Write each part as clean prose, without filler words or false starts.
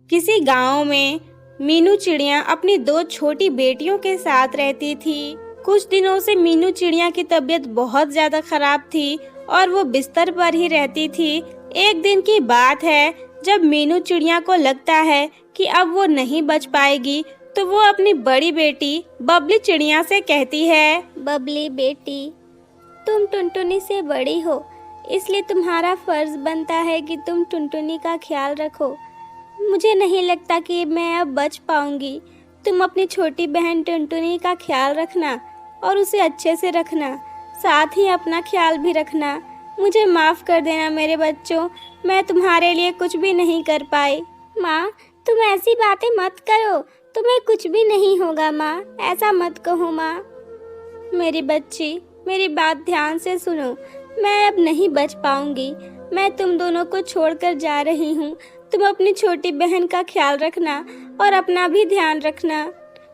किसी गांव में मीनू चिड़िया अपनी दो छोटी बेटियों के साथ रहती थी। कुछ दिनों से मीनू चिड़िया की तबीयत बहुत ज्यादा खराब थी और वो बिस्तर पर ही रहती थी। एक दिन की बात है जब मीनू चिड़िया को लगता है कि अब वो नहीं बच पाएगी, तो वो अपनी बड़ी बेटी बबली चिड़िया से कहती है, बबली बेटी, तुम टुनटुनी से बड़ी हो, इसलिए तुम्हारा फर्ज बनता है कि तुम टुनटुनी का ख्याल रखो। मुझे नहीं लगता कि मैं अब बच पाऊंगी। तुम अपनी छोटी बहन टुनटुनी का ख्याल रखना और उसे अच्छे से रखना, साथ ही अपना ख्याल भी रखना। मुझे माफ़ कर देना मेरे बच्चों, मैं तुम्हारे लिए कुछ भी नहीं कर पाई। माँ, तुम ऐसी बातें मत करो, तुम्हें कुछ भी नहीं होगा माँ, ऐसा मत कहो माँ। मेरी बच्ची, मेरी बात ध्यान से सुनो, मैं अब नहीं बच पाऊंगी। मैं तुम दोनों को छोड़कर जा रही हूँ। तुम अपनी छोटी बहन का ख्याल रखना और अपना भी ध्यान रखना।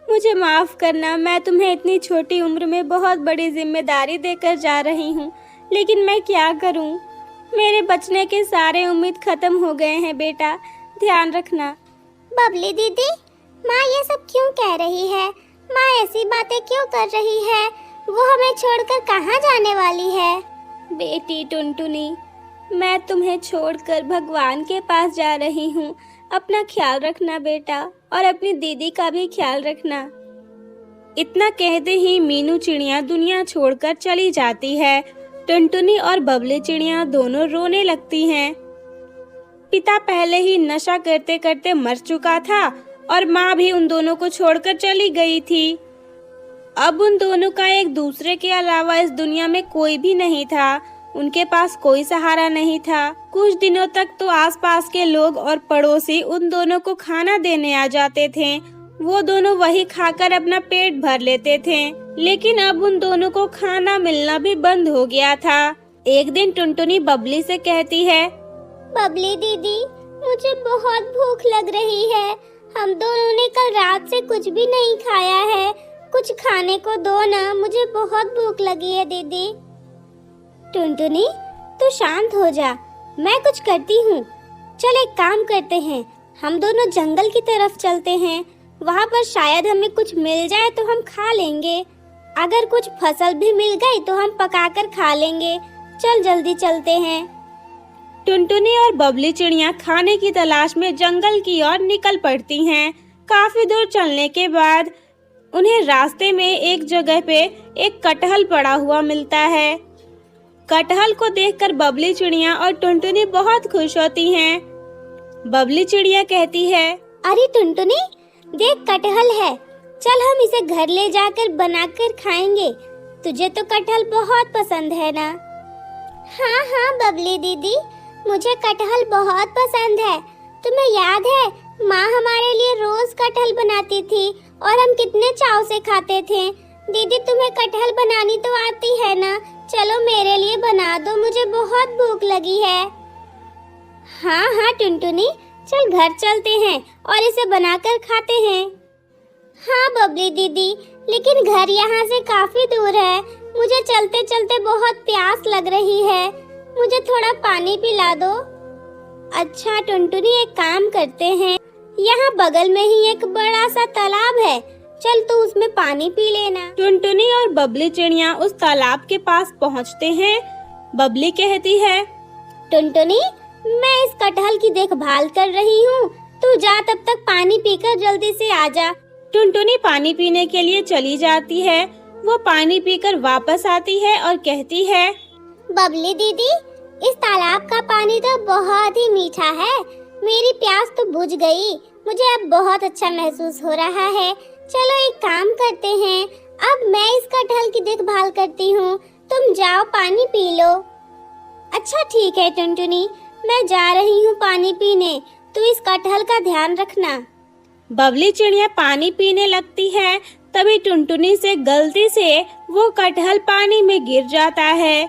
मुझे माफ़ करना, मैं तुम्हें इतनी छोटी उम्र में बहुत बड़ी जिम्मेदारी देकर जा रही हूँ, लेकिन मैं क्या करूँ। मेरे बचने के सारे उम्मीद खत्म हो गए हैं बेटा, ध्यान रखना। बबली दीदी, माँ ये सब क्यों कह रही है? माँ ऐसी बातें क्यों कर रही है? वो हमें छोड़कर कहाँ जाने वाली है? बेटी टुनटुनी, मैं तुम्हें छोड़कर भगवान के पास जा रही हूँ। अपना ख्याल रखना बेटा, और अपनी दीदी का भी ख्याल रखना। इतना कहते ही मीनू चिड़िया दुनिया छोड़कर चली जाती है। टुनटुनी और बबली चिड़िया दोनों रोने लगती हैं। पिता पहले ही नशा करते करते मर चुका था और माँ भी उन दोनों को छोड़कर चली गई थी। अब उन दोनों का एक दूसरे के अलावा इस दुनिया में कोई भी नहीं था। उनके पास कोई सहारा नहीं था। कुछ दिनों तक तो आसपास के लोग और पड़ोसी उन दोनों को खाना देने आ जाते थे। वो दोनों वही खाकर अपना पेट भर लेते थे, लेकिन अब उन दोनों को खाना मिलना भी बंद हो गया था। एक दिन टुनटुनी बबली से कहती है, बबली दीदी, मुझे बहुत भूख लग रही है। हम दोनों ने कल रात से कुछ भी नहीं खाया है। कुछ खाने को दो ना, मुझे बहुत भूख लगी है दीदी। टुनटुनी, तू शांत हो जा, मैं कुछ करती हूँ। चल एक काम करते हैं, हम दोनों जंगल की तरफ चलते हैं। वहाँ पर शायद हमें कुछ मिल जाए तो हम खा लेंगे। अगर कुछ फसल भी मिल गई तो हम पकाकर खा लेंगे। चल जल्दी चलते हैं। टुनटुनी और बबली चिड़िया खाने की तलाश में जंगल की ओर निकल पड़ती हैं। काफी दूर चलने के बाद उन्हें रास्ते में एक जगह पे एक कटहल पड़ा हुआ मिलता है। कटहल को देखकर बबली चिड़िया और टुनटुनी बहुत खुश होती हैं। बबली चिड़िया कहती है, अरे टुनटुनी, देख कटहल है, चल हम इसे घर ले जाकर बनाकर खाएंगे। तुझे तो कटहल बहुत पसंद है ना? हाँ हाँ बबली दीदी, मुझे कटहल बहुत पसंद है। तुम्हें याद है, माँ हमारे लिए रोज कटहल बनाती थी और हम कितने चाव से खाते थे। दीदी, तुम्हें कटहल बनानी तो आती है ना? चलो मेरे लिए बना दो, मुझे बहुत भूख लगी है। हाँ हाँ टुनटुनी, चल घर चलते हैं और इसे बनाकर खाते हैं। हाँ बबली दीदी, लेकिन घर यहाँ से काफी दूर है। मुझे चलते चलते बहुत प्यास लग रही है, मुझे थोड़ा पानी पिला दो। अच्छा टुनटुनी, एक काम करते हैं, यहाँ बगल में ही एक बड़ा सा तालाब है, चल तू उसमें पानी पी लेना। टुनटुनी और बबली चिड़िया उस तालाब के पास पहुँचते हैं। बबली कहती है, टुनटुनी, मैं इस कटहल की देखभाल कर रही हूँ, तू जा, तब तक पानी पीकर जल्दी से आ जा। टुनटुनी पानी पीने के लिए चली जाती है। वो पानी पीकर वापस आती है और कहती है, बबली दीदी, इस तालाब का पानी तो बहुत ही मीठा है। मेरी प्यास तो बुझ गई, मुझे अब बहुत अच्छा महसूस हो रहा है। चलो एक काम करते हैं, अब मैं इस कटहल की देखभाल करती हूँ, तुम जाओ पानी पी लो। अच्छा ठीक है टुनटुनी, मैं जा रही हूँ पानी पीने, तू इस कटहल का ध्यान रखना। बबली चिड़िया पानी पीने लगती है। तभी टुनटुनी से गलती से वो कटहल पानी में गिर जाता है।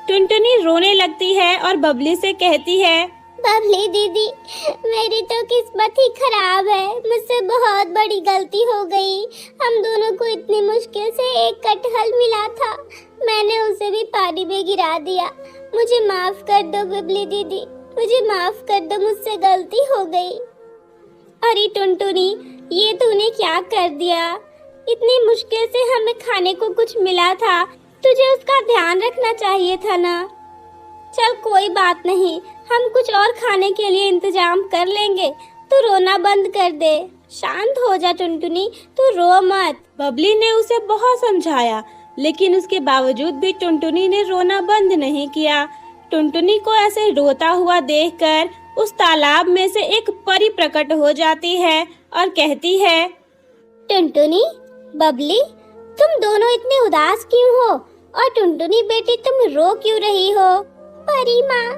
टुनटुनी रोने लगती है और बबली से कहती है, बबली दीदी, मेरी तो किस्मत ही खराब है, मुझसे बहुत बड़ी गलती हो गई। हम दोनों को इतनी मुश्किल से एक कटहल मिला था, मैंने उसे भी पानी में गिरा दिया। मुझे माफ कर दो बबली दीदी, मुझे माफ कर दो, मुझसे गलती हो गई। अरे टुनटुनी, ये तूने क्या कर दिया? इतनी मुश्किल से हमें खाने को कुछ मिला था, तुझे उसका ध्यान रखना चाहिए था ना। चल कोई बात नहीं, हम कुछ और खाने के लिए इंतजाम कर लेंगे। तू रोना बंद कर दे, शांत हो जा टुनटुनी, तू रो मत। बबली ने उसे बहुत समझाया, लेकिन उसके बावजूद भी टुनटुनी ने रोना बंद नहीं किया। टुनटुनी को ऐसे रोता हुआ देखकर उस तालाब में से एक परी प्रकट हो जाती है और कहती है, टुनटुनी, बबली, तुम दोनों इतने उदास क्यों हो? और टुनटुनी बेटी, तुम रो क्यों रही हो? परी माँ,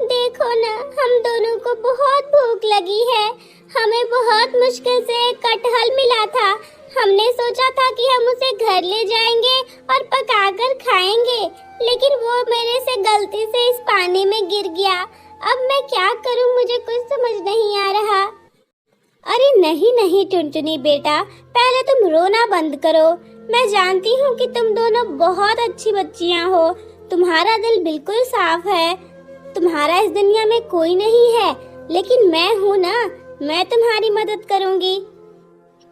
देखो ना, हम दोनों को बहुत भूख लगी है। हमें बहुत मुश्किल से एक कटहल मिला था। हमने सोचा था कि हम उसे घर ले जाएंगे और पकाकर खाएंगे, लेकिन वो मेरे से गलती से इस पानी में गिर गया। अब मैं क्या करूं, मुझे कुछ समझ नहीं आ रहा। अरे नहीं नहीं टुनटुनी बेटा, पहले तुम रोना बंद करो। मैं जानती हूँ कि तुम दोनों बहुत अच्छी बच्चियाँ हो, तुम्हारा दिल बिल्कुल साफ है, तुम्हारा इस दुनिया में कोई नहीं है, लेकिन मैं हूँ ना, मैं तुम्हारी मदद करूँगी।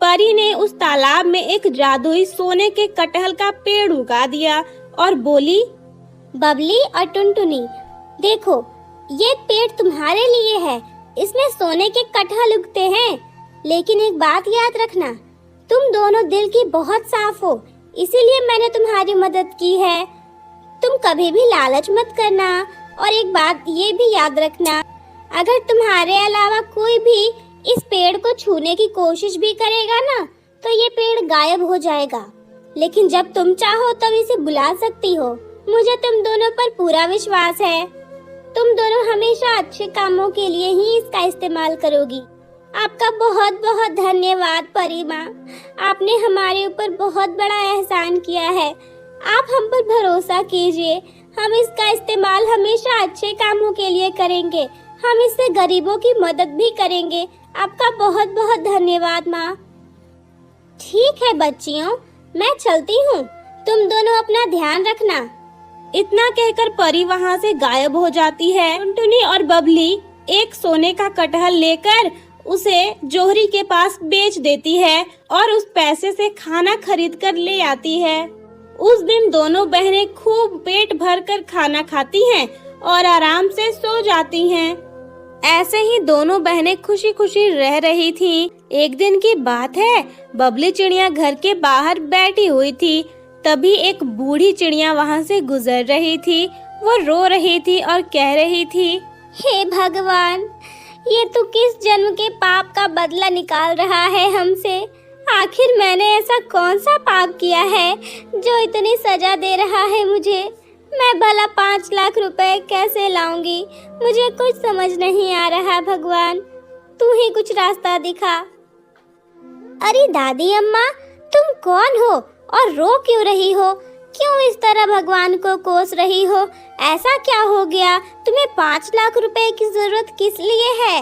परी ने उस तालाब में एक जादुई सोने के कटहल का पेड़ उगा दिया और बोली, बबली और टुनटुनी, देखो, ये पेड़ तुम्हारे लिए है। इसमें सोने के कटहल उगते हैं, लेकिन एक बात याद रखना, तुम दोनों दिल की बहुत साफ हो, इसीलिए मैंने तुम्हारी मदद की है। तुम कभी भी लालच मत करना, और एक बात ये भी याद रखना, अगर तुम्हारे अलावा कोई भी इस पेड़ को छूने की कोशिश भी करेगा ना, तो ये पेड़ गायब हो जाएगा। लेकिन जब तुम चाहो तब इसे बुला सकती हो। मुझे तुम दोनों पर पूरा विश्वास है। तुम दोनों हमेशा अच्छे कामों के लिए ही इसका इस्तेमाल करोगी। आपका बहुत बहुत धन्यवाद परी माँ, आपने हमारे ऊपर बहुत बड़ा एहसान किया है। आप हम पर भरोसा कीजिए, हम इसका इस्तेमाल हमेशा अच्छे कामों के लिए करेंगे। हम इससे गरीबों की मदद भी करेंगे। आपका बहुत बहुत धन्यवाद माँ। ठीक है बच्चियों, मैं चलती हूँ, तुम दोनों अपना ध्यान रखना। इतना कहकर परी वहाँ से गायब हो जाती है। टुनटुनी और बबली एक सोने का कटहल लेकर उसे जोहरी के पास बेच देती है और उस पैसे से खाना खरीद कर ले आती है। उस दिन दोनों बहनें खूब पेट भर कर खाना खाती हैं और आराम से सो जाती हैं। ऐसे ही दोनों बहनें खुशी खुशी रह रही थीं। एक दिन की बात है, बबली चिड़िया घर के बाहर बैठी हुई थी। तभी एक बूढ़ी चिड़िया वहाँ से गुजर रही थी। वो रो रही थी और कह रही थी, हे भगवान, ये तू किस जन्म के पाप का बदला निकाल रहा है हमसे? आखिर मैंने ऐसा कौन सा पाप किया है जो इतनी सजा दे रहा है मुझे? मैं भला 5 लाख रुपए कैसे लाऊंगी? मुझे कुछ समझ नहीं आ रहा भगवान, तू ही कुछ रास्ता दिखा। अरे दादी अम्मा, तुम कौन हो और रो क्यों रही हो? क्यों इस तरह भगवान को कोस रही हो? ऐसा क्या हो गया? तुम्हें 5 लाख रुपए की जरूरत किस लिए है?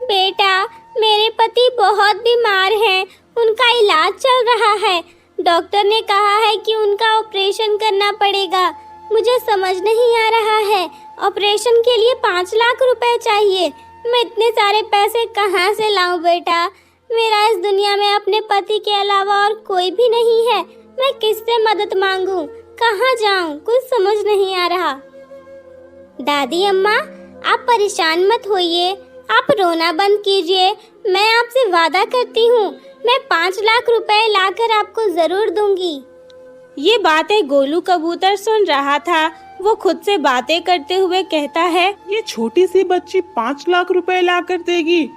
बेटा, मेरे पति बहुत बीमार हैं, उनका इलाज चल रहा है। डॉक्टर ने कहा है कि उनका ऑपरेशन करना पड़ेगा। मुझे समझ नहीं आ रहा है, ऑपरेशन के लिए 5 लाख रुपए चाहिए। मैं इतने सारे पैसे कहाँ से लाऊं बेटा? मेरा इस दुनिया में अपने पति के अलावा और कोई भी नहीं है। मैं किससे मदद मांगूं? कहाँ जाऊं? कुछ समझ नहीं आ रहा। दादी अम्मा, आप परेशान मत होइए, आप रोना बंद कीजिए। मैं आपसे वादा करती हूँ, मैं 5 लाख रुपए लाकर आपको जरूर दूंगी। ये बातें गोलू कबूतर सुन रहा था। वो खुद से बातें करते हुए कहता है, ये छोटी सी बच्ची 5 लाख रुपए ला कर देगी?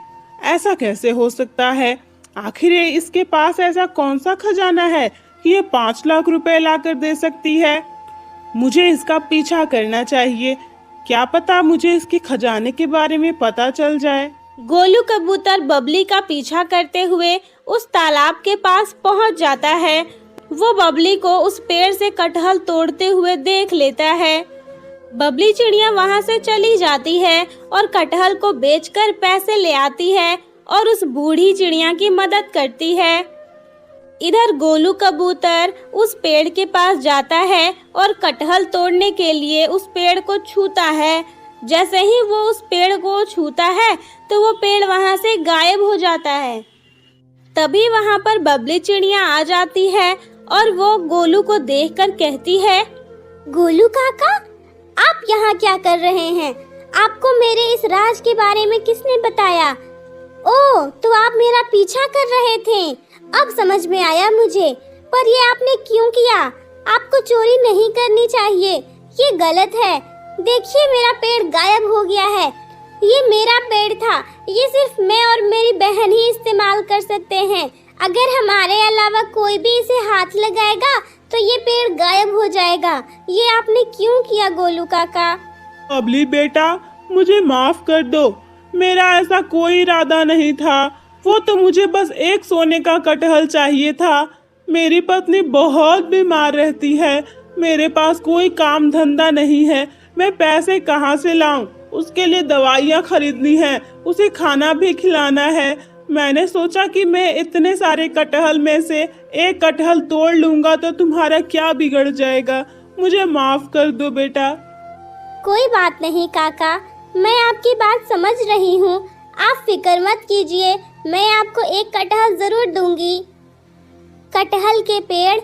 ऐसा कैसे हो सकता है? आखिर ये इसके पास ऐसा कौन सा खजाना है कि ये 5 लाख रुपए ला कर दे सकती है? मुझे इसका पीछा करना चाहिए, क्या पता मुझे इसके खजाने के बारे में पता चल जाए। गोलू कबूतर बबली का पीछा करते हुए उस तालाब के पास पहुंच जाता है। वो बबली को उस पेड़ से कटहल तोड़ते हुए देख लेता है। बबली चिड़िया वहां से चली जाती है और कटहल को बेचकर पैसे ले आती है और उस बूढ़ी चिड़िया की मदद करती है। इधर गोलू कबूतर उस पेड़ के पास जाता है और कटहल तोड़ने के लिए उस पेड़ को छूता है, जैसे ही वो उस पेड़ को छूता है तो वो पेड़ वहां से गायब हो जाता है। तभी वहां पर बबली चिड़िया आ जाती है और वो गोलू को देखकर कहती है, गोलू काका, आप यहाँ क्या कर रहे हैं? आपको मेरे इस राज के बारे में किसने बताया? ओह, तो आप मेरा पीछा कर रहे थे। अब समझ में आया मुझे। पर ये आपने क्यों किया? आपको चोरी नहीं करनी चाहिए, ये गलत है। देखिए, मेरा पेड़ गायब हो गया है। ये मेरा पेड़ था, ये सिर्फ मैं और मेरी बहन ही इस्तेमाल कर सकते हैं। अगर हमारे अलावा कोई भी इसे हाथ लगाएगा तो ये पेड़ गायब हो जाएगा। ये आपने क्यों किया गोलू काका? बबली बेटा, मुझे माफ कर दो। मेरा ऐसा कोई इरादा नहीं था। वो तो मुझे बस एक सोने का कटहल चाहिए था। मेरी पत्नी बहुत बीमार रहती है, मेरे पास कोई काम धंधा नहीं है। मैं पैसे कहाँ से लाऊं? उसके लिए दवाइयाँ खरीदनी है, उसे खाना भी खिलाना है। मैंने सोचा कि मैं इतने सारे कटहल में से एक कटहल तोड़ लूंगा तो तुम्हारा क्या बिगड़ जाएगा। मुझे माफ कर दो बेटा। कोई बात नहीं काका, मैं आपकी बात समझ रही हूँ। आप फिक्र मत कीजिए, मैं आपको एक कटहल जरूर दूंगी। कटहल के पेड़,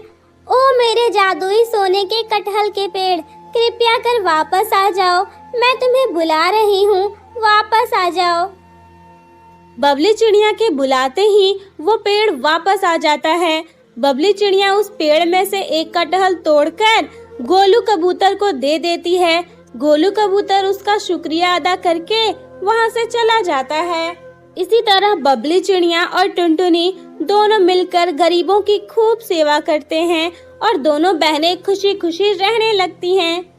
ओ मेरे जादुई सोने के कटहल के पेड़, कृपया कर वापस आ जाओ। मैं तुम्हें बुला रही हूँ, वापस आ जाओ। बबली चिड़िया के बुलाते ही वो पेड़ वापस आ जाता है। बबली चिड़िया उस पेड़ में से एक कटहल तोड़कर गोलू कबूतर को दे देती है। गोलू कबूतर उसका शुक्रिया अदा करके वहां से चला जाता है। इसी तरह बबली चिड़िया और टुनटुनी दोनों मिलकर गरीबों की खूब सेवा करते हैं और दोनों बहनें खुशी खुशी रहने लगती हैं।